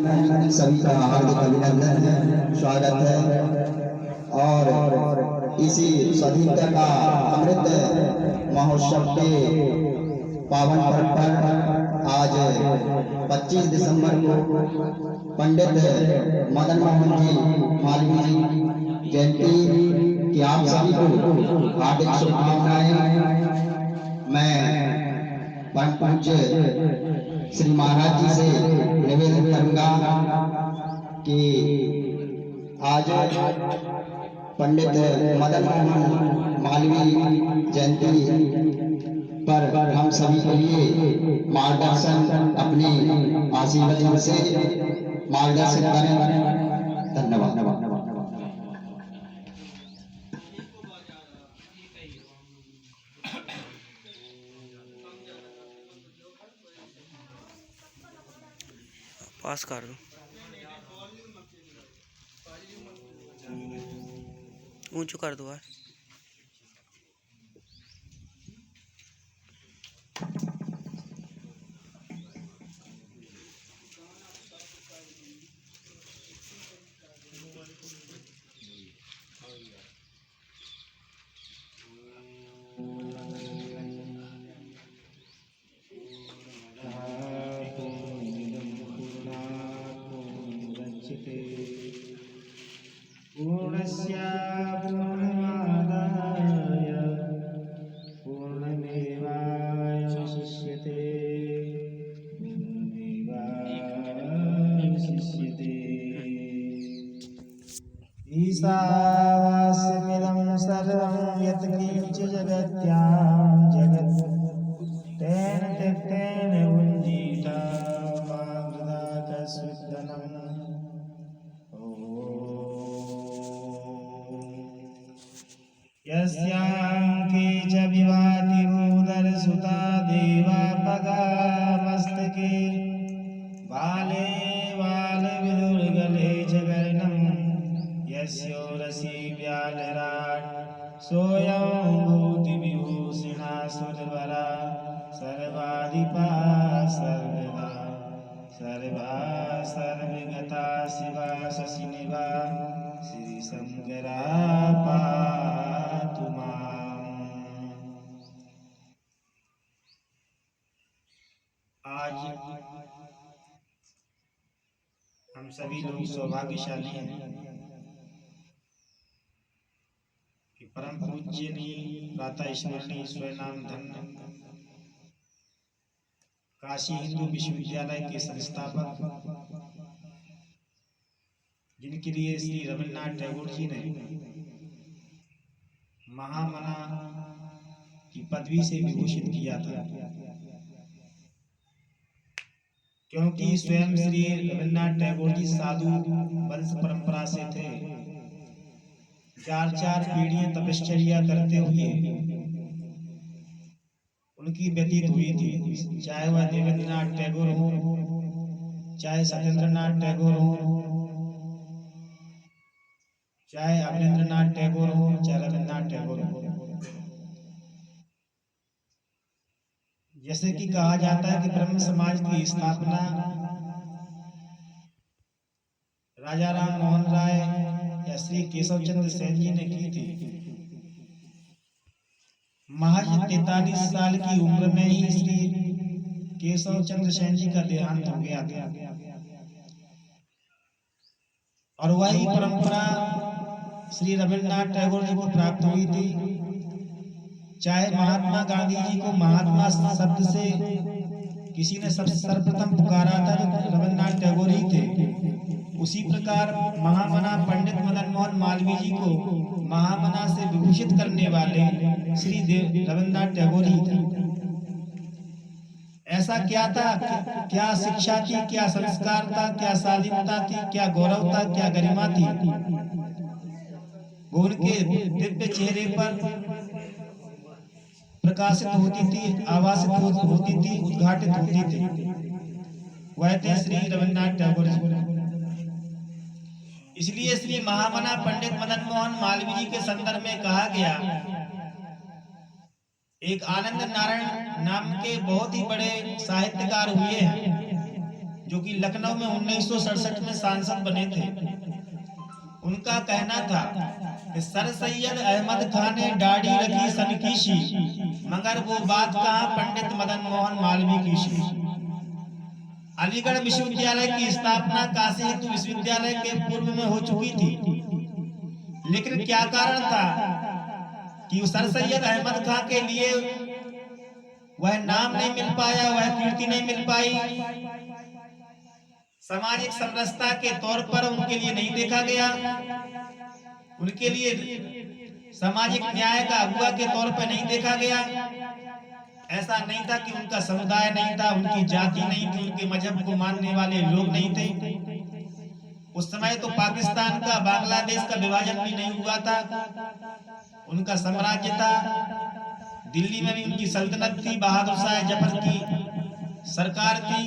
सभी का हार्दिक अभिनंदन स्वागत है। और इसी स्वाधीनता का अमृत महोत्सव के पावन पर्व पर आज 25 दिसंबर को पंडित मदन मोहन जी मालवीय जी जयंती की आप सभी को हार्दिक शुभकामनाएं। मैं परम पूज्य श्री महाराज जी से निवेदन करूंगा कि आज पंडित मदन मोहन मालवीय जयंती पर हम सभी के लिए मार्गदर्शन अपनी आशीर्वाद से मार्गदर्शन करें। धन्यवाद। पास कर दो, ऊंचू कर दो। पूर्णस्य पूर्णमादाय पूर्णमेवावशिष्यते ईशावास्यमिदं सर्वं यत्किञ्च जगत्यां जगत् तेन त्यक्तेन भुञ्जीता मा वृथा कस्विद्धनम्। यस्यांके च विवाति भूधरसुता देवापगा मस्तके बाले बालविदुर्गले च कर्णं यस्योरसि व्यालराट् सोऽयं भूतिविभूषिणासुरवरा सर्वाधिपा सर्वदा सर्वा सर्वगता शिवा शशिनिभा श्रीशंकरा पातु माम्। आज हम सभी लोग सौभाग्यशाली हैं कि परम पूज्यनीय प्रातः स्मरणीय स्वयं धन्य काशी हिंदू विश्वविद्यालय के संस्थापक जिनके लिए श्री रविन्द्रनाथ टैगोर जी ने महामना की पदवी से विभूषित किया था, क्योंकि स्वयं श्री रविन्द्रनाथ टैगोर जी साधु वंश परंपरा से थे। 4 पीढ़ियां तपश्चर्या करते हुए उनकी व्यतीत हुई थी, चाहे वह देवेंद्रनाथ टैगोर हो, चाहे सत्येंद्रनाथ टैगोर हो, चाहे अवनींद्रनाथ टैगोर हो, चाहे रविन्द्रनाथ टैगोर हो। जैसे कि कहा जाता है कि ब्रह्म समाज की स्थापना राजा राम मोहन राय या श्री केशव चंद्र सेन जी ने की थी। महज 43 साल की उम्र में ही श्री केशव चंद्र सेन जी का देहांत हो गया था, और वही परंपरा श्री रविन्द्रनाथ टैगोर जी को प्राप्त हुई थी। चाहे महात्मा गांधी जी को महात्मा शब्द से किसी ने सर्वप्रथम पुकारा था तो रविन्द्रनाथ टैगोर ही थे, उसी प्रकार महामना पंडित मदन मोहन मालवीय जी को महामना से विभूषित करने वाले श्री रविन्द्रनाथ टैगोर ही थे। ऐसा क्या था, क्या शिक्षा थी, क्या संस्कार था, क्या शालीनता थी, क्या गौरव था, क्या गरिमा थी, वो उनके दिव्य चेहरे पर प्रकाशित होती थी, आवासित होती थी, उद्घाटित होती थी। वह थे श्री रविन्द्रनाथ टैगोर जी। इसलिए श्री महामना पंडित मदन मोहन मालवीय जी के संदर्भ में कहा गया, एक आनंद नारायण नाम के बहुत ही बड़े साहित्यकार हुए हैं, जो कि लखनऊ में 1967 में सांसद बने थे, उनका कहना था कि सर सैयद अहमद खान ने दाढ़ी रखी सनकीशी, मगर वो बात कहाँ पंडित मदन मोहन मालवीय की सी। अलीगढ़ विश्वविद्यालय की स्थापना काशी हिंदू विश्वविद्यालय के पूर्व में हो चुकी थी, लेकिन क्या कारण था कि सर सैयद अहमद खान के लिए वह नाम नहीं मिल पाया, वह कीर्ति नहीं मिल पाई। सामाजिक समरसता के तौर पर उनके लिए नहीं देखा गया, उनके लिए सामाजिक न्याय का अगुवा के तौर पर नहीं देखा गया। ऐसा नहीं था कि उनका समुदाय नहीं था, उनकी जाति नहीं थी, उनके मजहब को मानने वाले लोग नहीं थे। उस समय तो पाकिस्तान का, बांग्लादेश का विभाजन भी नहीं हुआ था, उनका साम्राज्य था। दिल्ली में भी उनकी सल्तनत थी, बहादुर शाह जफर की सरकार थी,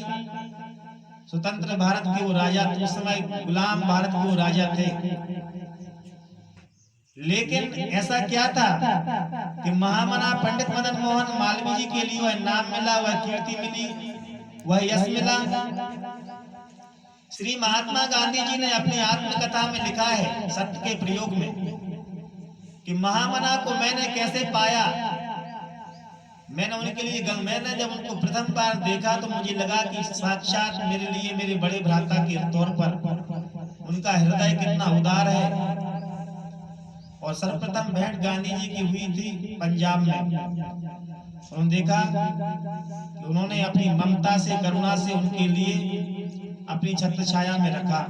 स्वतंत्र भारत के वो राजा थे, उस समय गुलाम भारत के वो राजा थे। लेकिन ऐसा क्या था कि महामना पंडित मदन मोहन मालवीय जी के लिए वह नाम मिला, वह कीर्ति मिली, वह यश मिला। श्री महात्मा गांधी जी ने अपनी आत्मकथा में लिखा है, सत्य के प्रयोग में, कि महामना को मैंने कैसे पाया। मैंने जब उनको प्रथम बार देखा तो मुझे लगा कि साक्षात मेरे लिए मेरे बड़े भ्राता के तौर पर उनका हृदय कितना उदार है। और सर्वप्रथम भेंट गांधी जी की हुई थी पंजाब में। उन्होंने देखा कि उन्होंने अपनी ममता से, करुणा से उनके लिए अपनी छत्र छाया में रखा,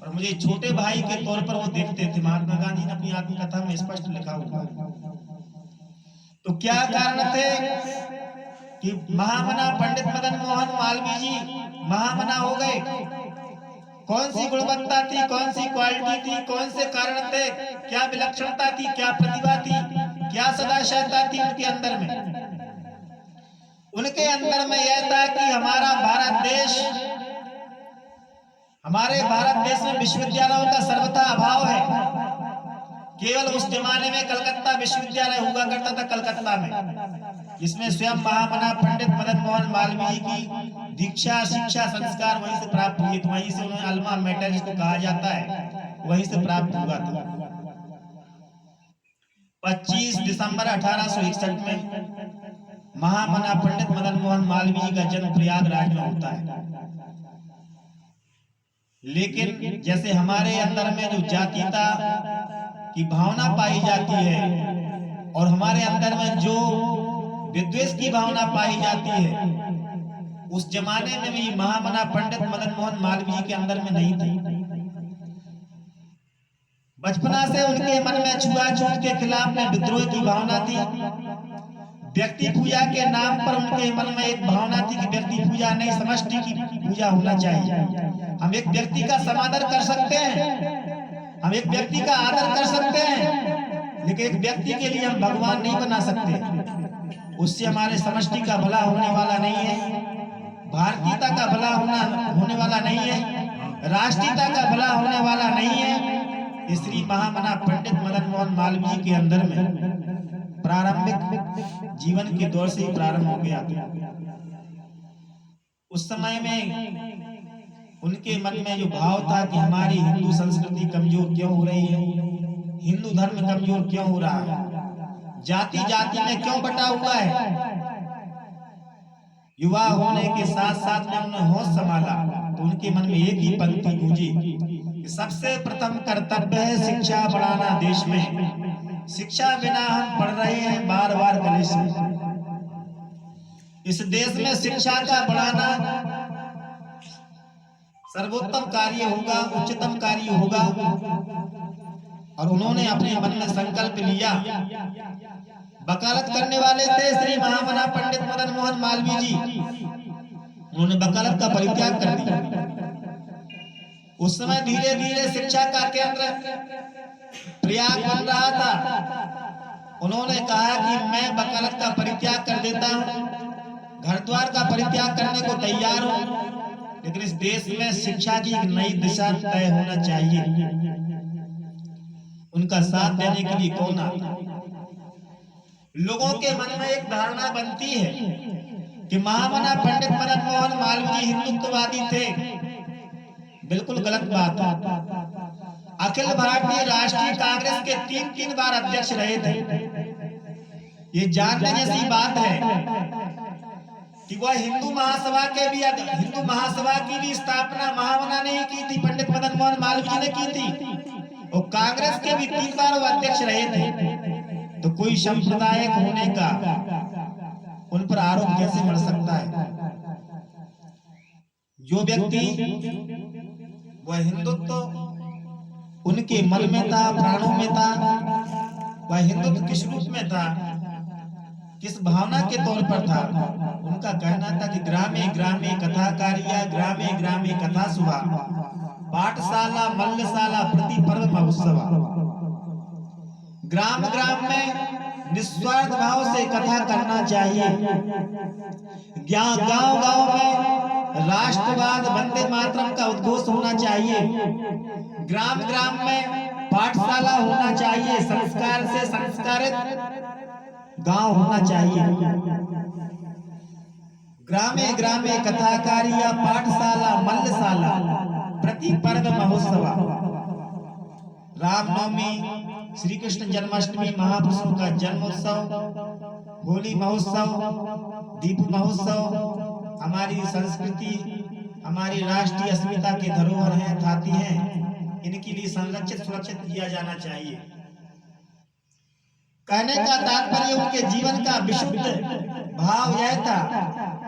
और मुझे छोटे भाई के तौर पर वो देखते थे। महात्मा गांधी ने अपनी आत्मकथा में स्पष्ट लिखा हुआ। तो क्या कारण थे कि महामना पंडित मदन मोहन मालवीय जी महामना हो गए? कौन सी गुणवत्ता थी, कौन सी क्वालिटी थी, कौन से कारण थे, क्या विलक्षणता थी, क्या प्रतिभा थी, क्या सदाशयता थी उनके अंदर में? उनके अंदर में यह था कि हमारे भारत देश में विश्वविद्यालयों का सर्वथा अभाव है। केवल उस जमाने में कलकत्ता विश्वविद्यालय हुआ करता था, कलकत्ता में, जिसमें स्वयं महामना पंडित मदन मोहन मालवीय की दीक्षा, शिक्षा, संस्कार वहीं से प्राप्त हुए थे। वहीं से उन्हें अल्मा मैटर जिसको कहा जाता है, वहीं से प्राप्त हुआ था। 25 दिसंबर 1861 में महामना पंडित मदन मोहन मालवीय का जन्म प्रयागराज में होता है। लेकिन जैसे हमारे अंदर में जो जातीयता की भावना पाई जाती है और हमारे अंदर में जो विद्वेष की भावना पाई जाती है, उस जमाने में भी महामना पंडित मदन मोहन मालवीय के अंदर में नहीं थी। बचपना से उनके मन में छुआछूत के खिलाफ में विद्रोह की भावना थी। व्यक्ति पूजा के नाम पर उनके मन में एक भावना थी कि व्यक्ति पूजा नहीं, समष्टि की पूजा होना चाहिए। हम एक व्यक्ति का समादर कर सकते हैं, हम एक व्यक्ति का आदर कर सकते हैं, लेकिन एक व्यक्ति के लिए हम भगवान नहीं बना सकते। उससे हमारे समष्टि का भला होने वाला नहीं है, भारतीयता का भला होने वाला नहीं है, राष्ट्रीयता का भला होने वाला नहीं है। श्री महामना पंडित मदन मोहन मालवीय के अंदर में प्रारंभिक जीवन के दौर से ही प्रारंभ हो गया। उस समय में उनके मन में जो भाव था कि हमारी हिंदू संस्कृति कमजोर क्यों हो रही है, हिंदू धर्म कमजोर क्यों हो रहा है, जाति जाति में क्यों बटा हुआ है। युवा होने के साथ साथ में उन्होंने होश संभाला तो उनके मन में एक ही पंक्ति गूंजी, सबसे प्रथम कर्तव्य है शिक्षा बढ़ाना देश में। शिक्षा बिना हम पढ़ रहे हैं बार बार कलेश में। इस देश में शिक्षा का बढ़ाना सर्वोत्तम कार्य होगा, उच्चतम कार्य होगा। और उन्होंने अपने मन में संकल्प लिया। वकालत करने वाले थे श्री महामना पंडित मदन मोहन मालवीय जी। उन्होंने वकालत का परित्याग कर दिया। उस समय धीरे धीरे शिक्षा का केंद्र प्रयाग बन रहा था। उन्होंने कहा कि मैं वकालत का परित्याग कर देता हूं, घर द्वार का परित्याग करने को तैयार हूं, लेकिन इस देश में शिक्षा की एक नई दिशा तय होना चाहिए। उनका साथ देने के लिए कौन आता? लोगों के मन में एक धारणा बनती है कि महामना पंडित मदन मोहन मालवीय हिंदुत्ववादी थे, बिल्कुल गलत बात है। अखिल भारतीय राष्ट्रीय कांग्रेस के 3 बार अध्यक्ष रहे थे। ये जानने जैसी बात है कि वह हिंदू महासभा की भी स्थापना महामना ने ही की थी, पंडित मदन मोहन मालवीय ने की थी, और कांग्रेस के भी 3 बार वो अध्यक्ष रहे थे। तो कोई सांप्रदायिक होने का उन पर आरोप कैसे बढ़ सकता है? जो व्यक्ति वह हिंदुत्व उनके मन में था, प्राणों में था, वह हिंदुत्व किस रूप में था, किस भावना के तौर पर था? उनका कहना था कि ग्रामे ग्रामे कथाकारिया, ग्रामे ग्रामे कथा सुभा, पाठशाला मल्लशाला प्रति पर्व महोत्सव। ग्राम ग्राम में निस्वार्थ भाव से कथा करना चाहिए। गांव गांव में राष्ट्रवाद वंदे मातरम का उद्घोष होना चाहिए। ग्राम ग्राम में पाठशाला होना चाहिए, संस्कार से संस्कारित गांव होना चाहिए। ग्रामे ग्रामे कथाकारिया, पाठशाला मल्लशाला प्रति पर्व महोत्सव। रामनवमी, श्री कृष्ण जन्माष्टमी, महापुरुषों का जन्मोत्सव, होली महोत्सव, दीप महोत्सव हमारी संस्कृति, हमारी राष्ट्रीय अस्मिता के धरोहर हैं, थाती हैं। इनके लिए संरक्षित सुरक्षित किया जाना चाहिए। कहने का तात्पर्य उनके जीवन का विशुद्ध भाव यह था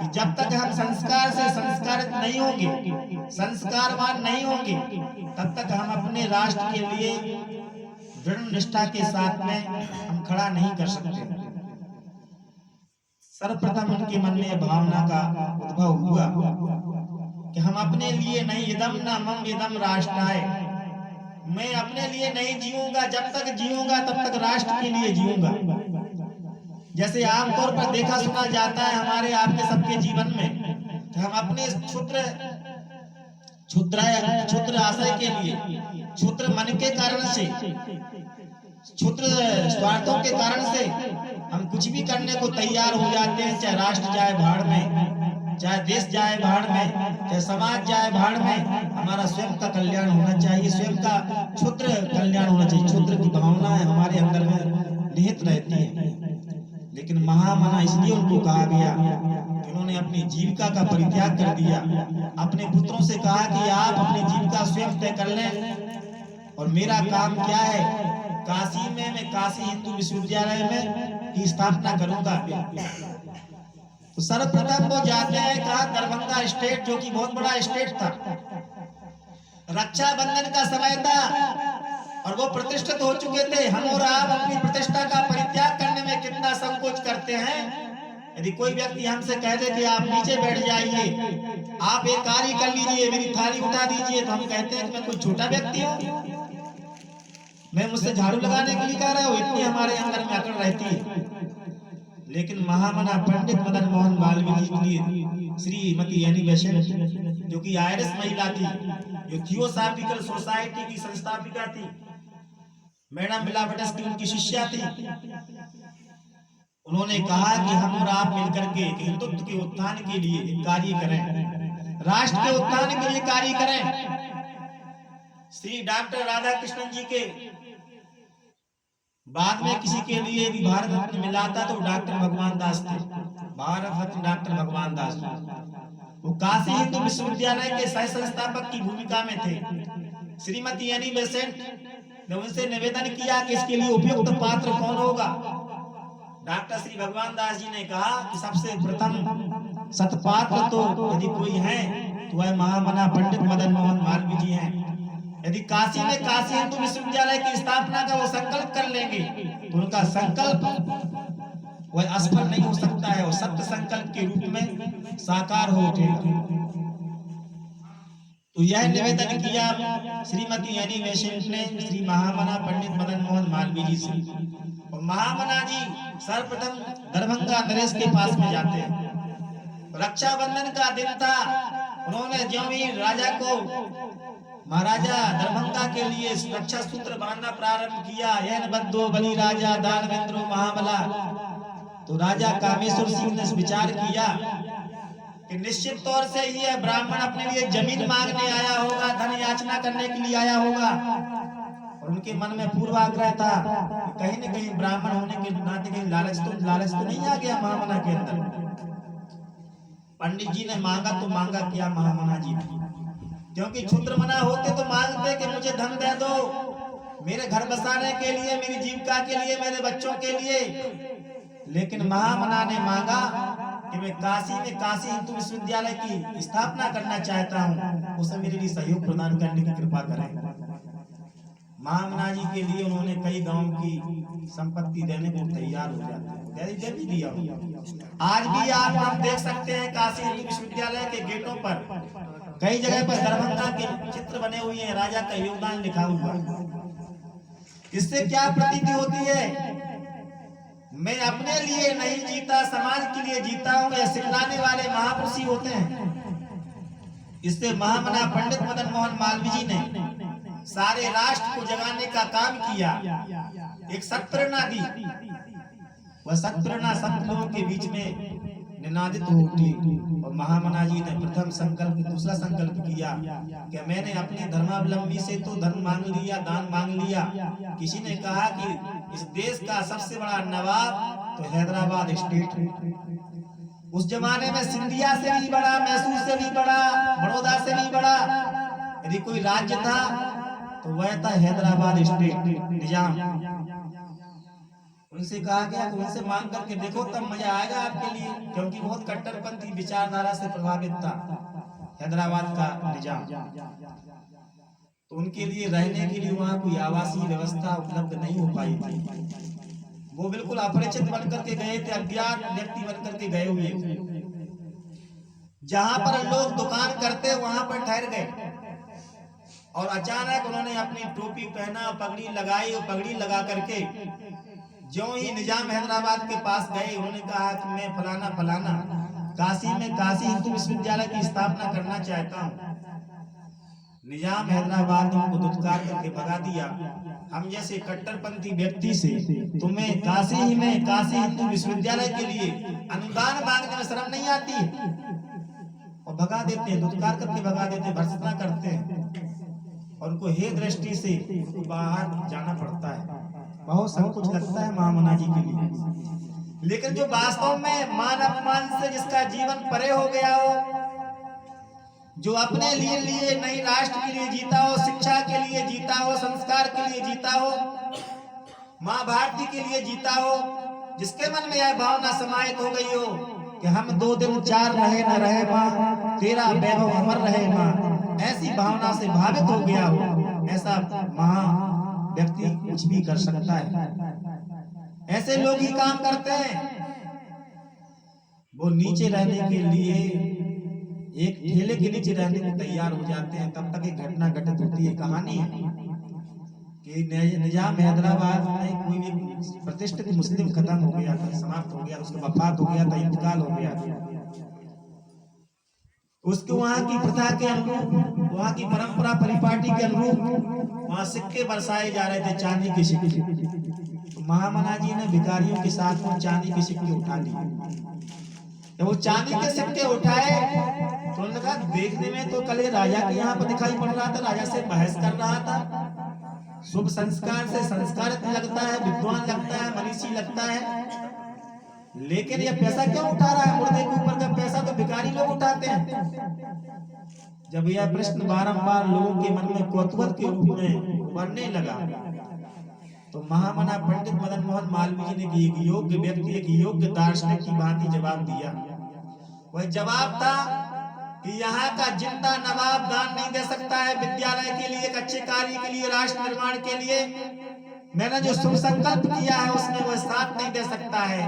कि जब तक हम संस्कार से संस्कारित नहीं होंगे, संस्कारवान नहीं होंगे, तब तक हम अपने राष्ट्र के लिए दृढ़ निष्ठा के साथ में हम खड़ा नहीं कर सकते। सर्वप्रथम उनके मन में भावना का उद्भव हुआ कि हम अपने लिए नहीं, इदम न मम इदम राष्ट्राय, मैं अपने लिए नहीं जीऊंगा, जब तक जीऊंगा तब तक राष्ट्र के लिए जीऊंगा। जैसे आमतौर पर देखा सुना जाता है हमारे आपके सबके जीवन में कि हम अपने क्षुद्र आशय के लिए, क्षुद्र मन के कारण से, क्षुद्र स्वार्थों के कारण से हम कुछ भी करने को तैयार हो जाते हैं। चाहे राष्ट्र जाए भाड़ में, चाहे देश जाए भाड़ में, चाहे समाज जाए भाड़ में, हमारा स्वयं का कल्याण होना चाहिए, स्वयं का क्षुद्र कल्याण होना चाहिए। क्षुद्र की भावनाएं हमारे अंदर में निहित रहती है। लेकिन महामना इसलिए उनको कहा गया कि उन्होंने अपनी जीविका का परित्याग कर दिया। अपने पुत्रों से कहा कि आप अपनी जीविका स्वयं तय कर लें और मेरा काम क्या है, काशी में मैं काशी हिंदू विश्वविद्यालय में की स्थापना करूंगा। तो सर्वप्रथम वो जाते हैं कहा दरभंगा स्टेट, जो कि बहुत बड़ा स्टेट था। रक्षाबंधन का समय था और वो प्रतिष्ठित हो चुके थे। हम और आप अपनी प्रतिष्ठा का परित्याग करने में कितना संकोच करते हैं। यदि कोई व्यक्ति हमसे कह दे कि आप नीचे बैठ जाइए, आप एक कार्य कर लीजिए, मेरी थाली उठा दीजिए, तो हम कहते हैं कि मैं कोई छोटा व्यक्ति हूँ, मैं मुझसे झाड़ू लगाने के लिए कह रहा हूँ। इतनी हमारे अंदर में अकड़ रहती है। लेकिन महामना पंडित मदन मोहन मालवीय के लिए श्रीमती एनी बेसेंट, जो कि आयरिश महिला थी, जो थियोसॉफिकल सोसाइटी की संस्थापिका थी, मैडम मिलावटस की उनकी शिष्या थी, उन्होंने कहा कि हम और आप मिलकर के हिंदुत्व के उत्थान के लिए कार्य करें, राष्ट्र के उत्थान के लिए कार्य करें। श्री डॉक्टर राधा कृष्णन जी के बाद में किसी के लिए यदि भारत रत्न मिला था तो डॉक्टर भगवान दास थे। भारत रत्न डॉक्टर भगवान दास, वो काशी हिंदू विश्वविद्यालय के सह संस्थापक की भूमिका में थे। श्रीमती एनी बेसेंट ने उनसे निवेदन किया कि इसके लिए उपयुक्त पात्र कौन होगा। डॉक्टर श्री भगवान दास जी ने कहा कि सबसे प्रथम सतपात्र तो यदि कोई है तो वह महामना पंडित मदन मोहन मालवीय जी हैं। यदि काशी में काशी हिंदू विश्वविद्यालय की स्थापना का वो संकल्प कर लेंगे तो उनका संकल्प वह असफल नहीं हो सकता है, वो सत्य संकल्प के रूप में साकार हो उठेगा। तो यह निवेदन किया श्रीमती एनी बेसेंट ने श्री महामना पंडित मदन मोहन मालवीय जी से। और महामना जी सर्वप्रथम दरभंगा नरेश के पास में जाते हैं। रक्षाबंधन का दिन था। उन्होंने जो भी राजा को, महाराजा दरभंगा के लिए रक्षा सूत्र बांधना प्रारंभ किया, यह बद्दो बलि राजा दानवेंद्रो महाबला, तो राजा कामेश्वर सिंह ने विचार किया कि निश्चित तौर से ये ब्राह्मण अपने लिए जमीन मांगने आया होगा, धन याचना करने के लिए आया होगा। और उनके मन में पूर्वाग्रह था कि कहीं न कहीं ब्राह्मण होने के नाते कहीं लालच तो नहीं आ गया महामना के अंदर। पंडित जी ने मांगा तो मांगा क्या महामना जी ने, क्योंकि क्षुद्र मना होते तो मांगते कि मुझे धन दे दो मेरे घर बसाने के लिए, मेरी जीविका के लिए, मेरे बच्चों के लिए। लेकिन महामना ने मांगा कि मैं काशी में काशी हिंदू विश्वविद्यालय की स्थापना करना चाहता हूँ, उसे मेरे लिए सहयोग प्रदान करने की कृपा करें। महामना जी के लिए उन्होंने कई गांव की संपत्ति देने को तैयार हो जाते हैं, दे भी दिया। आज भी आप देख सकते हैं काशी हिंदू विश्वविद्यालय के गेटों पर कई जगह पर दरभंगा के चित्र बने हुए हैं, राजा का योगदान लिखा हुआ। इससे क्या प्रतीति होती है? मैं अपने लिए नहीं जीता, समाज के लिए जीता हूं, यह सिखलाने वाले महापुरुष ही होते हैं। इससे महामना पंडित मदन मोहन मालवीय जी ने सारे राष्ट्र को जगाने का काम किया, एक सत्प्रेरणा दी। वह सत्प्रेरणा सब लोगों के बीच में निनादित हो उठी। और महामना जी ने प्रथम संकल्प, दूसरा संकल्प किया कि मैंने अपने धर्मावलंबी से तो धन मांग लिया, दान मांग लिया। किसी ने कहा कि इस देश का सबसे बड़ा नवाब तो हैदराबाद स्टेट है। उस जमाने में सिंधिया से भी बड़ा, मैसूर से भी बड़ा, बड़ौदा से भी बड़ा यदि कोई राज्य था तो वह था हैदराबाद स्टेट, निजाम। उनसे कहा गया कि उनसे मांग करके देखो तब मजा आएगा आपके लिए, क्योंकि बहुत कट्टरपंथी विचारधारा से प्रभावित था हैदराबाद का निजाम। तो उनके लिए रहने के लिए वहां कोई आवासीय व्यवस्था उपलब्ध नहीं हो पाई थी। वो बिल्कुल अपरिचित बनकर के गए थे, अज्ञात व्यक्ति बनकर के गए हुए थे। जहां पर लोग दुकान करते वहां पर ठहर गए और अचानक उन्होंने अपनी टोपी पहना, पगड़ी लगाई और पगड़ी लगा करके जो ही निजाम हैदराबाद के पास गए, उन्होंने कहा कि मैं फलाना फलाना काशी में काशी हिंदू विश्वविद्यालय की स्थापना करना चाहता हूँ। निजाम हैदराबाद ने उनको दुत्कार करके भगा दिया। हम जैसे कट्टरपंथी व्यक्ति से तुम्हें काशी ही में काशी हिंदू विश्वविद्यालय के लिए अनुदान मांगने में शर्म नहीं आती है? और भगा देते हैं, दुत्कार करके भगा देते हैं, भर्त्सना करते हैं और उनको हे दृष्टि से उनको बाहर जाना पड़ता है। बहुत संकोच लगता है महामना जी के लिए। लेकिन जो वास्तव में मान अपमान से जिसका जीवन परे हो गया हो, जो अपने लिए नहीं राष्ट्र के लिए जीता हो, शिक्षा के लिए जीता हो, संस्कार के लिए जीता हो, माँ भारती के लिए जीता हो, जिसके मन में यह भावना समाहित हो गई हो कि हम 2 दिन 4 रहे न रहे माँ, तेरा वैभव अमर रहे माँ, ऐसी भावना से भावित हो गया हो, ऐसा महा व्यक्ति कुछ भी कर सकता है। ऐसे लोग ही काम करते हैं। वो नीचे रहने के लिए एक ठेले के नीचे रहने को तैयार हो जाते हैं। तब तक एक घटना घटित होती है। कहानी है कि निजाम हैदराबाद में कोई भी प्रतिष्ठित मुस्लिम खत्म हो गया था, समाप्त हो गया, उसका वफात हो गया था, इंतकाल हो गया था। उसके वहां की प्रथा के अनुरूप, वहां की परंपरा परिपाटी के अनुरूप वहां सिक्के बरसाए जा रहे थे, चांदी के सिक्के। तो महामना जी ने भिखारियों के साथ में चांदी के सिक्के उठा लिए। जब वो चांदी के सिक्के उठाए तो उन्होंने कहा देखने में तो कल राजा के यहाँ पर दिखाई पड़ रहा था, राजा से बहस कर रहा था, शुभ संस्कार से संस्कारित लगता है, विद्वान लगता है, मनीषी लगता है, लेकिन ये पैसा क्यों उठा रहा है? मुर्दे के ऊपर का पैसा तो भिखारी लोग उठाते हैं। जब यह प्रश्न बारंबार लोगों के मन में कौतूहल के रूप में बढ़ने लगा तो महामना पंडित मदन मोहन मालवीय जी ने एक योग्य व्यक्ति, एक योग्य दार्शनिक की भांति जवाब दिया। वह जवाब था कि यहाँ का जिंदा नवाब दान नहीं दे सकता है विद्यालय के लिए, एक अच्छे कार्य के लिए, राष्ट्र निर्माण के लिए। मैंने जो शुभ संकल्प किया है उसमें वह साथ नहीं दे सकता है।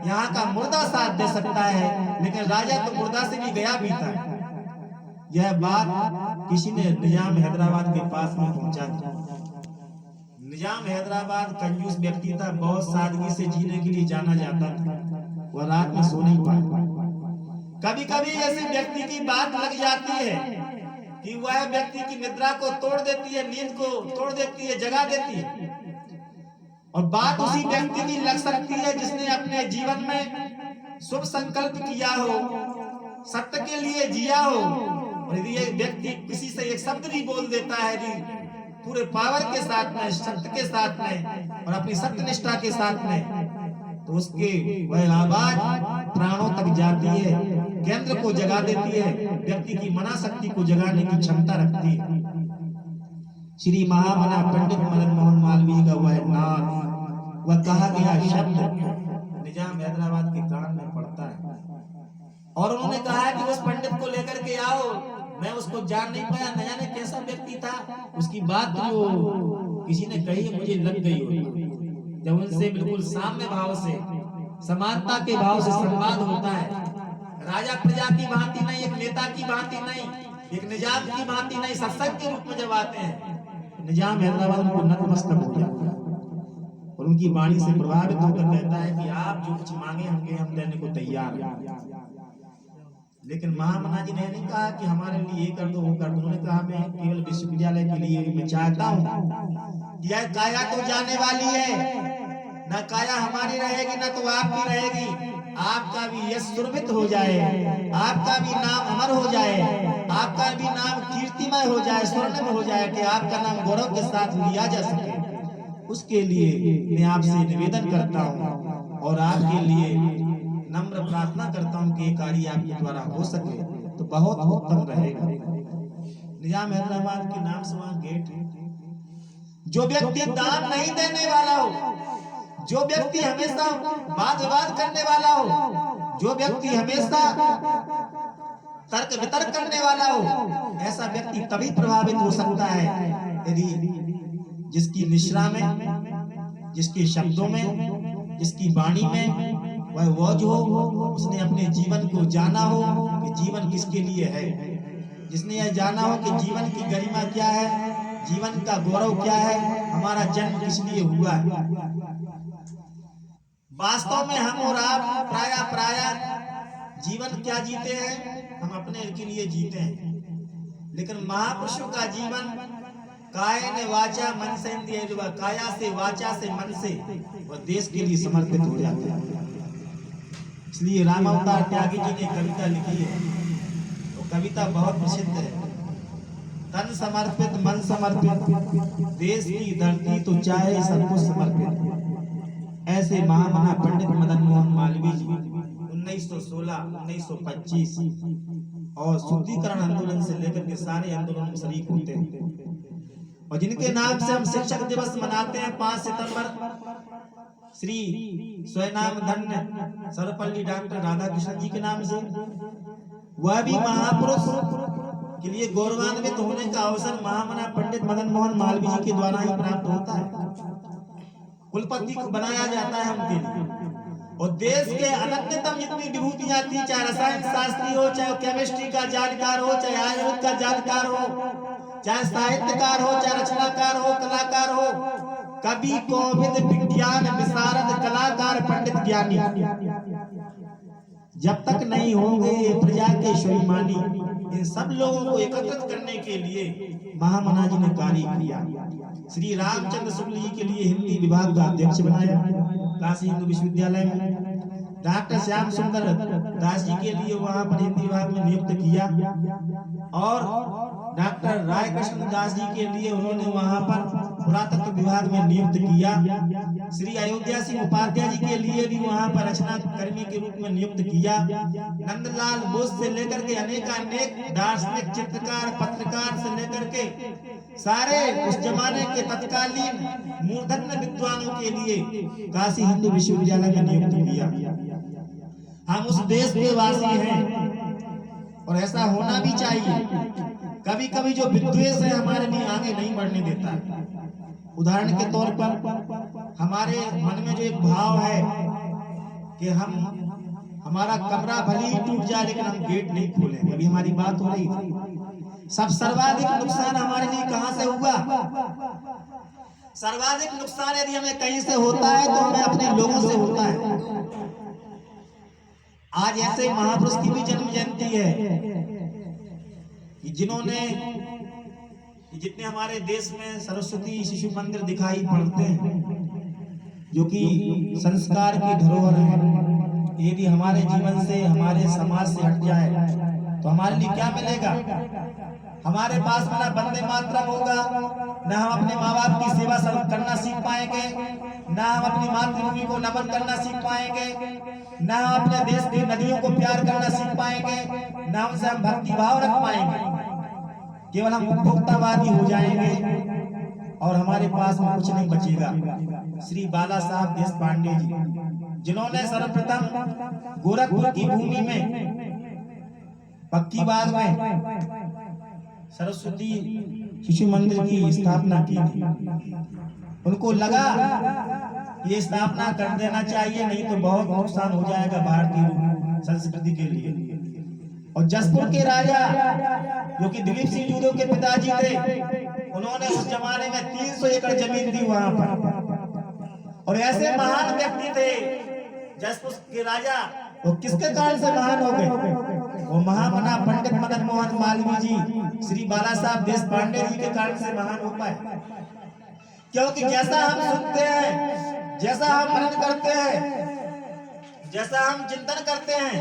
यहाँ का मुर्दा साथ दे सकता है, लेकिन राजा तो मुर्दा से भी गया भी था। यह बात किसी ने निजाम हैदराबाद के पास में पहुंचा दी। निजाम हैदराबाद कंजूस व्यक्ति था, बहुत सादगी से जीने के लिए जाना जाता था। वह रात में सो नहीं पाता। कभी कभी ऐसे व्यक्ति की बात लग जाती है कि वह व्यक्ति की निद्रा को तोड़ देती है, नींद को तोड़ देती है, जगा देती है। और बात उसी व्यक्ति की लग सकती है जिसने अपने जीवन में शुभ संकल्प किया हो, सत्य के लिए जिया हो, और यदि ये व्यक्ति किसी से एक शब्द भी बोल देता है यदि पूरे पावर के साथ में, सत्य के साथ में और अपनी सत्यनिष्ठा के साथ में, तो उसके वह आवाज प्राणों तक जाती है, केंद्र को जगा देती है, व्यक्ति की मना शक्ति को जगाने की क्षमता रखती है। श्री महामना पंडित मदन मोहन मालवीय का वह नाद, वह कहा गया शब्द निजाम हैदराबाद के कान में पड़ता है। और उन्होंने कहा कि उस पंडित को लेकर के आओ। मैं उसको जान नहीं पाया, न जाने कैसा व्यक्ति था। उसकी बात जो किसी ने कही मुझे लग गई होगी। जब उनसे बिल्कुल साम्य भाव से, समानता के भाव से संवाद होता है, राजा प्रजा की भांति नहीं, एक नेता की भांति नहीं, एक निजाम की भांति नहीं, सत्संग के रूप में जब आते हैं, निजाम हैदराबाद उनको नतमस्तक हो जाता है और उनकी वाणी से प्रभावित होकर कहता है कि आप जो कुछ मांगे हमके, हम देने को तैयार हैं। लेकिन महामना जी ने नहीं कहा कि हमारे लिए ये कर दो वो कर दो। उन्होंने कहा मैं केवल विश्वविद्यालय के लिए मैं चाहता हूँ कि यह काया तो जाने वाली है, न काया हमारी रहेगी न तो आपकी रहेगी। आपका भी यश सुरभित हो जाए, आपका भी नाम अमर हो जाए, आपका भी नाम कीर्तिमय हो जाए, स्वर्णमय हो जाए, कि आपका नाम गौरव के साथ लिया जा सके। उसके लिए मैं आपसे निवेदन करता हूँ और आपके लिए नम्र प्रार्थना करता हूँ कि ये कार्य आपके द्वारा हो सके तो बहुत उत्तम रहेगा। निजाम हैदराबाद के नाम से वहाँ गेट है। जो व्यक्ति दान नहीं देने वाला हो, जो व्यक्ति हमेशा वाद विवाद करने वाला हो, जो व्यक्ति हमेशा तर्क वितर्क करने वाला हो, ऐसा व्यक्ति तभी प्रभावित हो सकता है यदि जिसकी निश्रा में, जिसके शब्दों में, जिसकी वाणी में वह जो उसने अपने जीवन को जाना हो कि जीवन किसके लिए है, जिसने यह जाना हो कि जीवन की गरिमा क्या है, जीवन का गौरव क्या है, हमारा जन्म किस लिए हुआ है। वास्तव में हम और आप प्राय जीवन क्या जीते हैं, हम अपने के लिए जीते हैं। लेकिन महापुरुषों का जीवन काया वाचा मन से, काया से, वाचा से, मन से वह देश के लिए समर्पित हो जाते हैं। इसलिए रामावतार त्यागी जी ने कविता लिखी है, वो कविता बहुत प्रसिद्ध है। तन समर्पित मन समर्पित, देश की धरती तो चाहे सब कुछ समर्पित। ऐसे महामना पंडित मदन मोहन मालवीय जी 1916, 1925 और शुद्धिकरण आंदोलन से लेकर के सारे आंदोलन में शरीक होते हैं और जिनके नाम से हम शिक्षक दिवस मनाते हैं 5 सितंबर। श्री स्वयं धन्य सर्वपल्ली डॉक्टर राधाकृष्णन जी के नाम से, वह भी महापुरुष के लिए गौरवान्वित होने का अवसर महामना पंडित मदन मोहन मालवीय जी के द्वारा ही प्राप्त होता है। कुलपति को बनाया जाता है उनके लिए। और देश के अनन्यतम जितनी विभूतियां थी, चाहे रसायन शास्त्री हो, चाहे केमिस्ट्री का जानकार हो, चाहे आयुर्वेद का जानकार हो, चाहे साहित्यकार हो, चाहे रचनाकार हो, कलाकार हो, कवि कोविद विज्ञान विशारद कलाकार पंडित ज्ञानी, जब तक नहीं होंगे प्रजा के स्वाभिमानी, इन सब लोगों को एकत्रित करने के लिए महामना जी ने कार्य किया। श्री रामचंद्र शुक्ल जी के लिए हिंदी विभाग का अध्यक्ष बनाया काशी हिंदू विश्वविद्यालय में। डॉक्टर श्याम सुंदर दास जी के लिए वहां पर हिंदी विभाग में नियुक्त किया और डॉक्टर राय कृष्ण दास जी के लिए उन्होंने वहां पर पुरातत्व विभाग में नियुक्त किया। श्री अयोध्या सिंह उपाध्याय जी के लिए भी वहां पर रचना कर्मी के रूप में नियुक्त किया। नंदलाल बोस से लेकर के अनेक दार्शनिक, चित्रकार, पत्रकार से लेकर के सारे उस जमाने के तत्कालीन मूर्धन्य विद्वानों के लिए काशी हिंदू विश्वविद्यालय में नियुक्त किया। हम उस देश के वासी हैं और ऐसा होना भी चाहिए। कभी कभी जो विद्वेष है हमारे लिए आगे नहीं बढ़ने देता है। उदाहरण के तौर पर हमारे मन में जो एक भाव है कि हमारा कमरा भले ही टूट जाए लेकिन हम गेट नहीं खोलेंगे। अभी हमारी बात हो रही थी, सब सर्वाधिक नुकसान हमारे लिए कहां से हुआ? सर्वाधिक नुकसान यदि हमें कहीं से होता है तो हमें अपने लोगों से होता है। आज ऐसे महापुरुष की भी जन्म जयंती है कि जिन्होंने, जितने हमारे देश में सरस्वती शिशु मंदिर दिखाई पड़ते हैं जो कि संस्कार की धरोहर है, यदि हमारे जीवन से, हमारे समाज से हट जाए तो हमारे लिए क्या मिलेगा? हमारे पास में ना वंदे मातरम होगा, न हम अपने माँ बाप की सेवा करना सीख पाएंगे, न हम अपनी मातृभूमि को नमन करना सीख पाएंगे, न हम अपने देश की नदियों को प्यार करना सीख पाएंगे, न हमसे हम भक्ति भाव रख पाएंगे। केवल हम उपभोक्तावादी हो जाएंगे और हमारे पास में कुछ नहीं बचेगा। श्री बाला साहब देशपांडे जी, जिन्होंने सर्वप्रथम गोरखपुर की भूमि में पक्की बाग में सरस्वती शिशु मंदिर की स्थापना की थी। उनको लगा ये स्थापना कर देना चाहिए, नहीं तो बहुत नुकसान हो जाएगा भारतीय संस्कृति के लिए। और जसपुर के राजा जो कि दिलीप सिंह जूदो के पिताजी थे, उन्होंने उस जमाने में 300 एकड़ जमीन दी वहां पर। और ऐसे महान व्यक्ति थे जसपुर के राजा, वो किसके कारण से महान हो गए? वो महामना पंडित मदन मोहन मालवीय जी, श्री बाला साहब देशपांडे जी के कारण से महान हो पाए। क्योंकि जैसा हम सुनते हैं, जैसा हम मनन करते हैं, जैसा हम चिंतन करते हैं,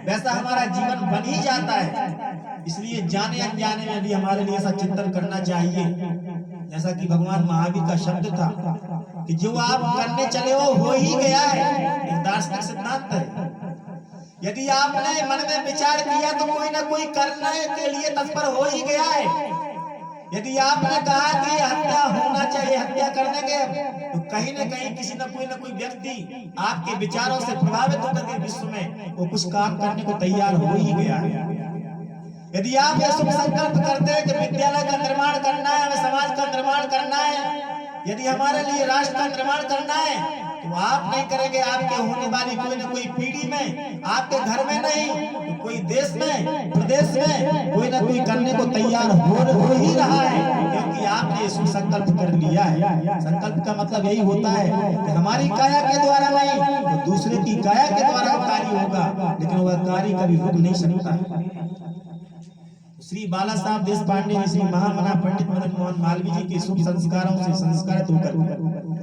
वैसा हमारा जीवन बन ही जाता है। इसलिए जाने अनजाने में भी हमारे लिए ऐसा चिंतन करना चाहिए। जैसा कि भगवान महावीर का शब्द था कि जो आप करने चले हो ही गया है, एक दार्शनिक सिद्धांत है। यदि आपने मन में विचार किया तो कोई ना कोई करने के लिए तत्पर हो ही गया है। यदि आपने कहा कि हत्या होना चाहिए, हत्या करने के, तो कहीं न कहीं किसी न कोई व्यक्ति आपके विचारों से प्रभावित होकर के विश्व में वो कुछ काम करने को तैयार हो ही गया है। यदि आप ये शुभ संकल्प करते हैं कि विद्यालय का निर्माण करना है, हमें समाज का निर्माण करना है, यदि हमारे लिए राष्ट्र का निर्माण करना है, तो आप नहीं करेंगे, आपके होने वाली कोई न कोई पीढ़ी में, आपके घर में नहीं तो कोई देश में, प्रदेश में कोई न कोई करने को तैयार हो ही रहा है, क्योंकि आपने संकल्प कर लिया है। संकल्प का मतलब यही होता है कि हमारी काया के द्वारा नहीं तो दूसरे की काया के द्वारा कार्य होगा, लेकिन वह कार्य कभी रुक नहीं सकता। श्री बाला साहब देशपांडे जी, श्री महामना पंडित मदन मोहन मालवीय जी के शुभ संस्कारों से संस्कारित होकर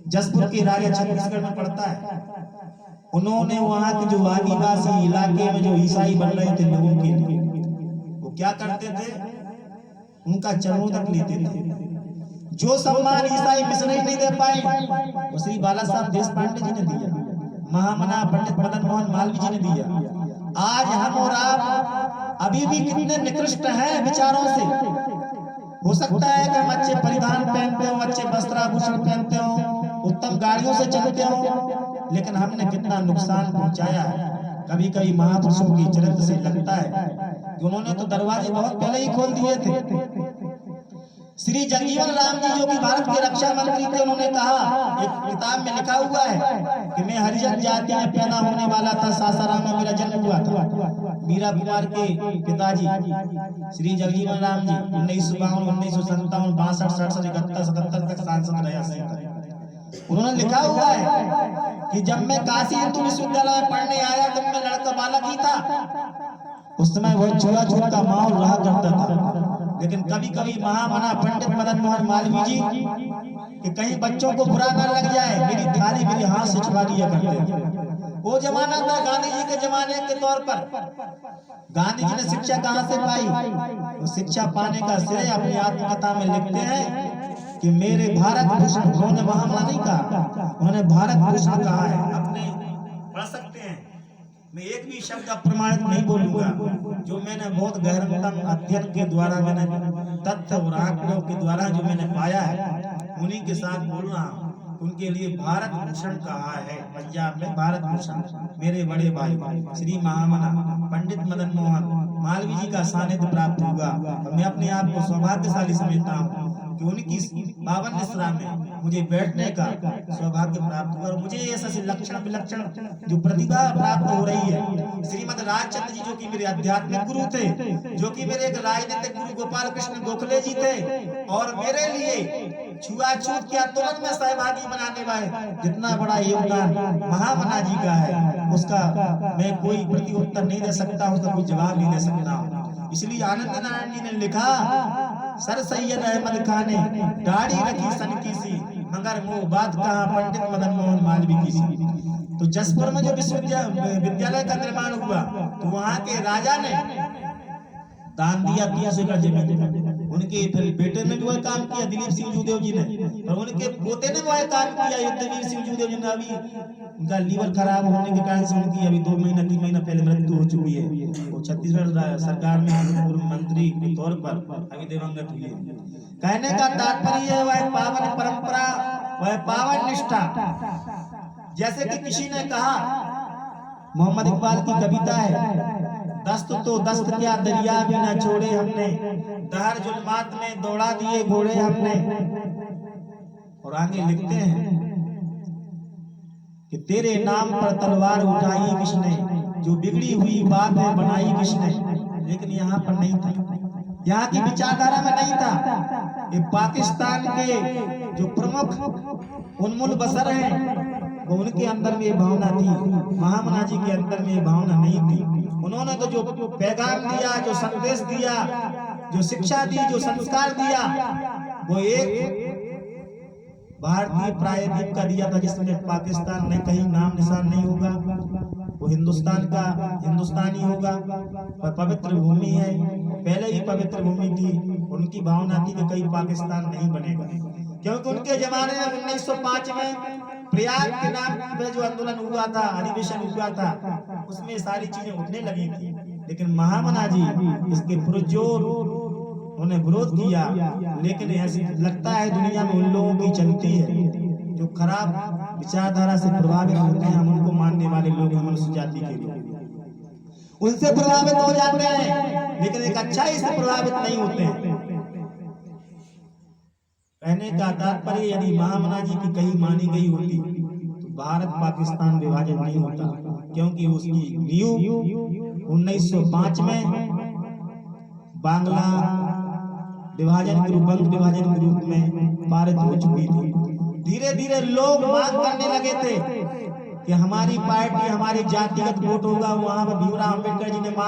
जसपुर के राजा छत्तीसगढ़ में पड़ता है। उन्होंने वहां के जो आदिवासी इलाके में जो ईसाई बन रहे थे लोगों के लिए, वो क्या करते थे? उनका चरणों तक लेते थे। जो सम्मान ईसाई मिशनरी नहीं दे पाए, वो श्री बाला साहब देशपांडे जी ने दिया, महामना पंडित मदन मोहन मालवीय जी ने दिया। आज हम और आप अभी भी कितने निकृष्ट हैं विचारों से। हो सकता है कि हम अच्छे परिधान पहनते हो, अच्छे वस्त्राभूषण पहनते हो, उत्तम गाड़ियों से चलते हो, लेकिन हमने कितना नुकसान पहुंचाया है। कभी कभी महापुरुषों की चरित्र से लगता है कि उन्होंने तो दरवाजे बहुत पहले ही खोल दिए थे। श्री जगजीवन राम जी जो कि भारत के रक्षा मंत्री थे, उन्होंने कहा, एक किताब में लिखा हुआ है कि मैं हरिजन जाति में पैदा होने वाला था, सासाराम में मेरा जन्म हुआ था। मीरा कुमार के पिताजी श्री जगजीवन राम जी 1952, 1957, 62, 67, 71, 77 तक सांसद रहे। उन्होंने लिखा हुआ है कि जब मैं काशी हिंदू विश्वविद्यालय में पढ़ने आया तब मैं लड़का बालक ही था। उस समय वो छुआछूत का माहौल रहा करता था, लेकिन कभी कभी महामना पंडित मदन मोहन मालवीय जी कि कहीं बच्चों को बुरा न लग जाए, मेरी थाली मेरे हाथ से छुड़ा लिया करते। वो जमाना था गांधी जी के जमाने के तौर पर। गांधी जी ने शिक्षा कहां से पाई? वो शिक्षा पाने का श्रेय अपनी आत्मकथा में लिखते हैं कि मेरे भारत भूषण, उन्होंने महामना नहीं कहा, उन्होंने भारत भूषण कहा है। अपने पढ़ सकते हैं, मैं एक भी शब्द अप्रमाणित नहीं बोलूंगा। जो मैंने बहुत गहनतम अध्ययन के द्वारा, मैंने तथ्य और आंकड़ों के द्वारा जो मैंने पाया है, उन्हीं के साथ बोल रहा हूँ। उनके लिए भारत भूषण कहा है, पंजाब में भारत भूषण। मेरे बड़े भाई श्री महामना पंडित मदन मोहन मालवीय जी का सानिध्य प्राप्त होगा। मैं अपने आप को सौभाग्यशाली समझता हूँ कि उनकी पावन निश्रा में मुझे बैठने का सौभाग्य प्राप्त हुआ। और मुझे ऐसा लक्षण विलक्षण जो प्रतिभा प्राप्त हो रही है। श्रीमद राजचंद्र जी जो कि मेरे आध्यात्मिक गुरु थे, जो कि मेरे एक राजनीतिक गुरु गोपाल कृष्ण गोखले जी थे, और मेरे लिए छुआछूत के आंदोलन में सहभागी बनाने वाले जितना बड़ा योगदान महामना जी का है, उसका मैं कोई प्रति उत्तर नहीं दे सकता, उसका कोई जवाब नहीं दे सकता। इसलिए आनंद नारायण जी ने लिखा, सर सैयद अहमद खान ने दाढ़ी रखी सन की सी, मगर वो बात कहा पंडित मदन मोहन मालवीय की सी। तो जसपुर में जो विद्यालय का निर्माण हुआ तो वहां के राजा ने दान दिया 300 एकड़ जमीन। उनके फिर बेटे ने भी वह काम किया, दिलीप सिंह जूदेव जी ने, और उनके पोते ने वह काम किया, युद्धवीर सिंह जूदेव जी ने। अभी उनका लीवर खराब होने के कारण से उनकी अभी 2 महीना 3 महीना पहले मृत्यु हो चुकी है। वो छत्तीसगढ़ सरकार में पूर्व मंत्री के तौर पर अभी दिवंगत हुए। कहने का तात्पर्य है वह पावन परंपरा, वह पावन निष्ठा। जैसे कि किसी ने कहा, मोहम्मद इकबाल की कविता है, दस्त तो दस्त क्या दरिया भी न छोड़े हमने, दहर जुल्मात में दौड़ा दिए घोड़े हमने। और आगे लिखते हैं कि तेरे नाम पर तलवार उठाई किसने, जो बिगड़ी हुई बात है बनाई किसने। लेकिन यहाँ पर नहीं था, यहाँ की विचारधारा में नहीं था। ये पाकिस्तान के जो प्रमुख उन्मूल बसर हैं, वो उनके अंदर में ये भावना थी, महामना जी के अंदर में ये भावना नहीं थी। उन्होंने तो जो पैगाम दिया, जो संदेश दिया, जो शिक्षा दी, जो संस्कार दिया, वो एक भारतीय प्रायद्वीप का दिया था, जिसमें पाकिस्तान में कहीं नाम निशान नहीं होगा। वो हिंदुस्तान का हिंदुस्तानी होगा, और पवित्र भूमि है, पहले ही पवित्र भूमि थी। उनकी भावना थी कि कहीं पाकिस्तान नहीं बनेगा, क्योंकि उनके जमाने में 1905 में प्रयाग के नाम पे जो आंदोलन हुआ था, अधिवेशन हुआ था, उसमें सारी चीजें उठने लगी थी। लेकिन महामना जी इसके पुरजोर उन्हें विरोध किया। लेकिन ऐसी लगता है दुनिया में उन लोगों की चलती है जो खराब विचारधारा से प्रभावित होते हैं, हम उनको मानने वाले लोग हैं, मनुष्य जाति के लोग उनसे प्रभावित हो जाते हैं, लेकिन एक अच्छाई से प्रभावित नहीं होते हैं। कहने का तात्पर्य यदि महामना जी की कही मानी गई होती तो भारत पाकिस्तान विभाजन नहीं होता, क्योंकि उसकी नींव 1905 में बांग्ला विभाजन के रूप, बंग विभाजन के रूप में पारित हो चुकी थी। धीरे धीरे लोग मांग करने लगे थे कि हमारी पार्टी, हमारी जातिगत वोट होगा। वहां पर भीमराव अंबेडकर जी ने मांग